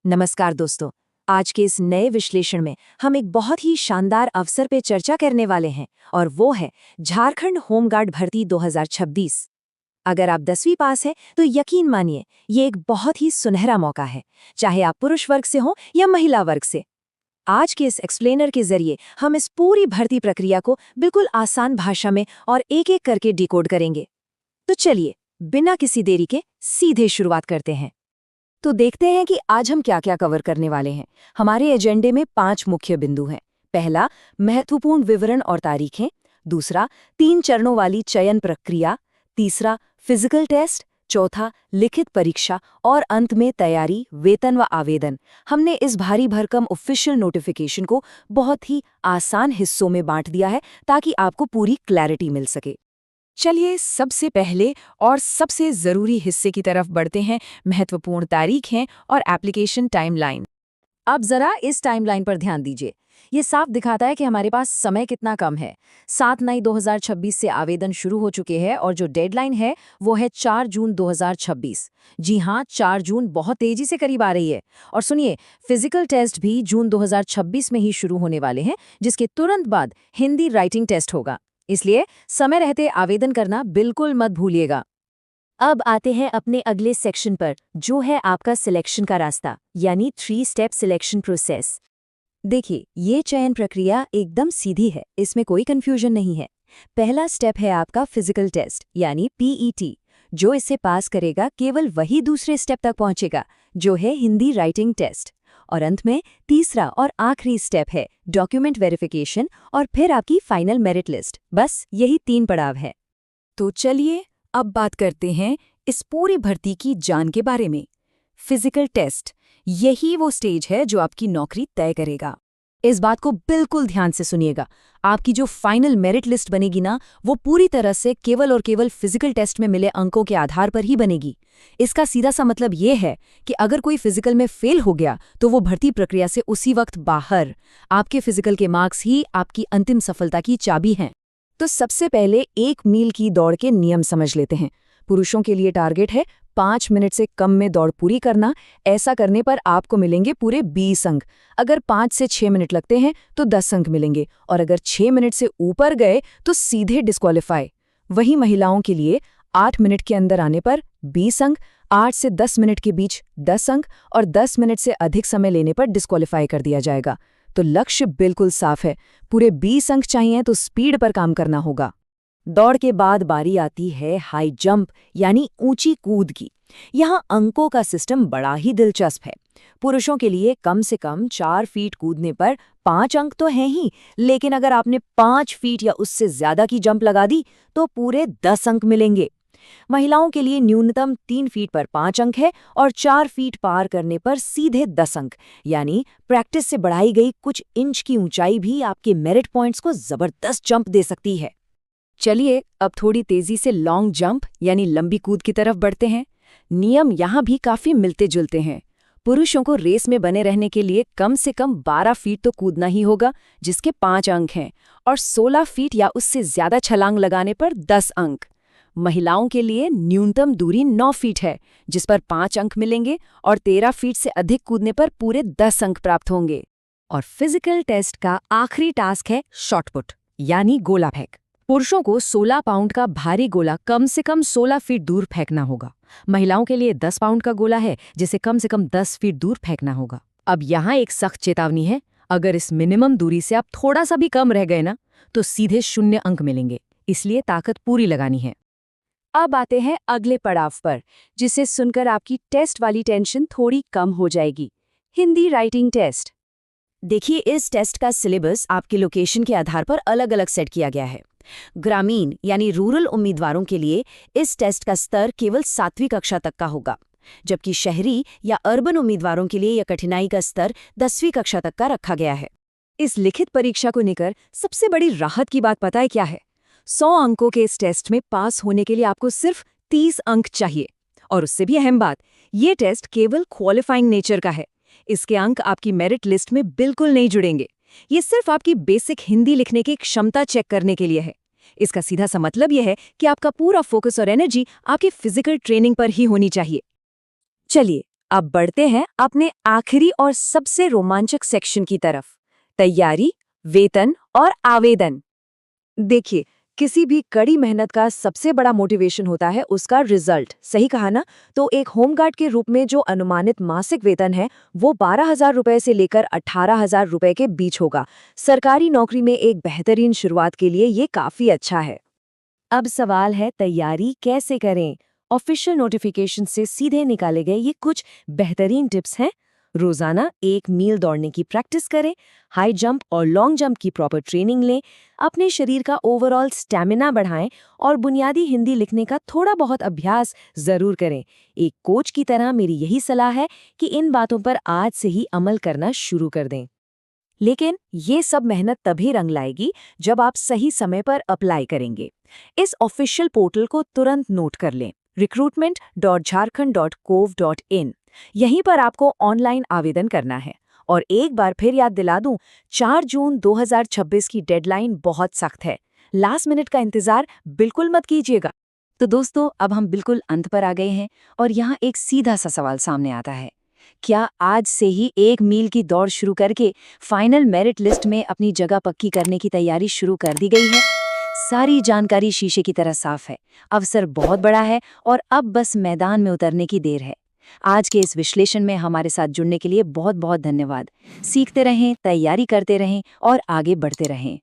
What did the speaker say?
नमस्कार दोस्तों। आज के इस नए विश्लेषण में हम एक बहुत ही शानदार अवसर पे चर्चा करने वाले हैं और वो है झारखंड होमगार्ड भर्ती 2026। अगर आप 10वीं पास हैं तो यकीन मानिए ये एक बहुत ही सुनहरा मौका है, चाहे आप पुरुष वर्ग से हो या महिला वर्ग से। आज के इस एक्सप्लेनर के जरिए हम इस पूरी भर्ती प्रक्रिया को बिल्कुल आसान भाषा में और एक-एक करके डिकोड करेंगे। तो चलिए बिना किसी देरी के सीधे शुरुआत करते हैं। तो देखते हैं कि आज हम क्या क्या कवर करने वाले हैं। हमारे एजेंडे में 5 मुख्य बिंदु हैं। पहला, महत्वपूर्ण विवरण और तारीखें। दूसरा, 3 चरणों वाली चयन प्रक्रिया। तीसरा, फिजिकल टेस्ट। चौथा, लिखित परीक्षा। और अंत में तैयारी, वेतन व आवेदन। हमने इस भारी भरकम ऑफिशियल नोटिफिकेशन को बहुत ही आसान हिस्सों में बांट दिया है ताकि आपको पूरी क्लैरिटी मिल सके। चलिए सबसे पहले और सबसे ज़रूरी हिस्से की तरफ बढ़ते हैं, महत्वपूर्ण तारीखें और एप्लीकेशन टाइमलाइन। अब जरा इस टाइमलाइन पर ध्यान दीजिए। ये साफ दिखाता है कि हमारे पास समय कितना कम है। 7 मई 2026 से आवेदन शुरू हो चुके हैं और जो डेडलाइन है वो है 4 जून 2026। जी हाँ, 4 जून बहुत तेजी से करीब आ रही है। और सुनिए, फिजिकल टेस्ट भी जून 2026 में ही शुरू होने वाले हैं, जिसके तुरंत बाद हिंदी राइटिंग टेस्ट होगा। इसलिए समय रहते आवेदन करना बिल्कुल मत भूलिएगा। अब आते हैं अपने अगले सेक्शन पर, जो है आपका सिलेक्शन का रास्ता, यानी 3 स्टेप सिलेक्शन प्रोसेस। देखिए, ये चयन प्रक्रिया एकदम सीधी है, इसमें कोई कंफ्यूजन नहीं है। पहला स्टेप है आपका फिजिकल टेस्ट यानी पीईटी। जो इसे पास करेगा केवल वही दूसरे स्टेप तक पहुंचेगा, जो है हिंदी राइटिंग टेस्ट। और अंत में तीसरा और आखिरी स्टेप है डॉक्यूमेंट वेरिफिकेशन और फिर आपकी फाइनल मेरिट लिस्ट। बस यही 3 पड़ाव है। तो चलिए अब बात करते हैं इस पूरी भर्ती की जान के बारे में। फिजिकल टेस्ट, यही वो स्टेज है जो आपकी नौकरी तय करेगा। इस बात को बिल्कुल ध्यान से सुनिएगा। आपकी जो फाइनल मेरिट लिस्ट बनेगी ना, वो पूरी तरह से केवल और केवल फिजिकल टेस्ट में मिले अंकों के आधार पर ही बनेगी। इसका सीधा सा मतलब ये है कि अगर कोई फिजिकल में फेल हो गया तो वो भर्ती प्रक्रिया से उसी वक्त बाहर। आपके फिजिकल के मार्क्स ही आपकी अंतिम सफलता की चाबी हैं। तो सबसे पहले 1 मील की दौड़ के नियम समझ लेते हैं। पुरुषों के लिए टारगेट है 5 मिनट से कम में दौड़ पूरी करना। ऐसा करने पर आपको मिलेंगे पूरे 20 अंक। अगर 5 से 6 मिनट लगते हैं तो 10 अंक मिलेंगे और अगर 6 मिनट से ऊपर गए तो सीधे डिस्क्वालीफाई। वहीं महिलाओं के लिए 8 मिनट के अंदर आने पर 20 अंक, 8 से 10 मिनट के बीच 10 अंक और 10 मिनट से अधिक समय लेने पर डिस्क्वालीफाई कर दिया जाएगा। तो लक्ष्य बिल्कुल साफ है, पूरे 20 अंक चाहिए तो स्पीड पर काम करना होगा। दौड़ के बाद बारी आती है हाई जंप यानी ऊंची कूद की। यहाँ अंकों का सिस्टम बड़ा ही दिलचस्प है। पुरुषों के लिए कम से कम 4 फीट कूदने पर 5 अंक तो हैं ही, लेकिन अगर आपने 5 फीट या उससे ज्यादा की जंप लगा दी तो पूरे 10 अंक मिलेंगे। महिलाओं के लिए न्यूनतम 3 फीट पर 5 अंक है और 4 फीट पार करने पर सीधे 10 अंक। यानी प्रैक्टिस से बढ़ाई गई कुछ इंच की ऊंचाई भी आपके मेरिट पॉइंट्स को जबरदस्त जंप दे सकती है। चलिए अब थोड़ी तेजी से लॉन्ग जंप यानी लंबी कूद की तरफ बढ़ते हैं। नियम यहाँ भी काफी मिलते जुलते हैं। पुरुषों को रेस में बने रहने के लिए कम से कम 12 फीट तो कूदना ही होगा, जिसके 5 अंक हैं, और 16 फीट या उससे ज्यादा छलांग लगाने पर 10 अंक। महिलाओं के लिए न्यूनतम दूरी 9 फीट है, जिस पर 5 अंक मिलेंगे, और 13 फीट से अधिक कूदने पर पूरे 10 अंक प्राप्त होंगे। और फिजिकल टेस्ट का आखिरी टास्क है शॉटपुट यानी गोला फेंक। पुरुषों को 16 पाउंड का भारी गोला कम से कम 16 फीट दूर फेंकना होगा। महिलाओं के लिए 10 पाउंड का गोला है, जिसे कम से कम 10 फीट दूर फेंकना होगा। अब यहाँ एक सख्त चेतावनी है, अगर इस मिनिमम दूरी से आप थोड़ा सा भी कम रह गए ना, तो सीधे 0 अंक मिलेंगे। इसलिए ताकत पूरी लगानी है। अब आते हैं अगले पड़ाव पर, जिसे सुनकर आपकी टेस्ट वाली टेंशन थोड़ी कम हो जाएगी। Hindi writing test. देखिए, इस टेस्ट का सिलेबस आपके लोकेशन के आधार पर अलग अलग सेट किया गया है। ग्रामीण यानी रूरल उम्मीदवारों के लिए इस टेस्ट का स्तर केवल 7वीं कक्षा तक का होगा, जबकि शहरी या अर्बन उम्मीदवारों के लिए यह कठिनाई का स्तर 10वीं कक्षा तक का रखा गया है। इस लिखित परीक्षा को लेकर सबसे बड़ी राहत की बात पता है क्या है? 100 अंकों के इस टेस्ट में पास होने के लिए आपको सिर्फ 30 अंक चाहिए। और उससे भी अहम बात, ये टेस्ट केवल क्वालिफाइंग नेचर का है। इसके अंक आपकी मेरिट लिस्ट में बिल्कुल नहीं जुड़ेंगे। ये सिर्फ आपकी बेसिक हिंदी लिखने की क्षमता चेक करने के लिए है। इसका सीधा सा मतलब यह है कि आपका पूरा फोकस और एनर्जी आपकी फिजिकल ट्रेनिंग पर ही होनी चाहिए। चलिए अब बढ़ते हैं अपने आखिरी और सबसे रोमांचक सेक्शन की तरफ, तैयारी, वेतन और आवेदन। देखिए, किसी भी कड़ी मेहनत का सबसे बड़ा मोटिवेशन होता है उसका रिजल्ट, सही कहा ना? तो एक होमगार्ड के रूप में जो अनुमानित मासिक वेतन है वो 12,000 रुपए से लेकर 18,000 रुपए के बीच होगा। सरकारी नौकरी में एक बेहतरीन शुरुआत के लिए ये काफी अच्छा है। अब सवाल है, तैयारी कैसे करें? ऑफिशियल नोटिफिकेशन से सीधे निकाले गए ये कुछ बेहतरीन टिप्स हैं। रोजाना 1 मील दौड़ने की प्रैक्टिस करें, हाई जंप और लॉन्ग जंप की प्रॉपर ट्रेनिंग लें, अपने शरीर का ओवरऑल स्टैमिना बढ़ाएं और बुनियादी हिंदी लिखने का थोड़ा बहुत अभ्यास जरूर करें। एक कोच की तरह मेरी यही सलाह है कि इन बातों पर आज से ही अमल करना शुरू कर दें। लेकिन ये सब मेहनत तभी रंग लाएगी जब आप सही समय पर अप्लाई करेंगे। इस ऑफिशियल पोर्टल को तुरंत नोट कर लें, recruitment.jharkhand.gov.in। यहीं पर आपको ऑनलाइन आवेदन करना है। और एक बार फिर याद दिला दूं, 4 जून 2026 की डेडलाइन बहुत सख्त है। लास्ट मिनट का इंतजार बिल्कुल मत कीजिएगा। तो दोस्तों, अब हम बिल्कुल अंत पर आ गए हैं और यहाँ एक सीधा सा सवाल सामने आता है। क्या आज से ही 1 मील की दौड़ शुरू करके फाइनल मेरिट लिस्ट में अपनी जगह पक्की करने की तैयारी शुरू कर दी गई है? सारी जानकारी शीशे की तरह साफ है, अवसर बहुत बड़ा है और अब बस मैदान में उतरने की देर है। आज के इस विश्लेषण में हमारे साथ जुड़ने के लिए बहुत बहुत धन्यवाद। सीखते रहें, तैयारी करते रहें और आगे बढ़ते रहें।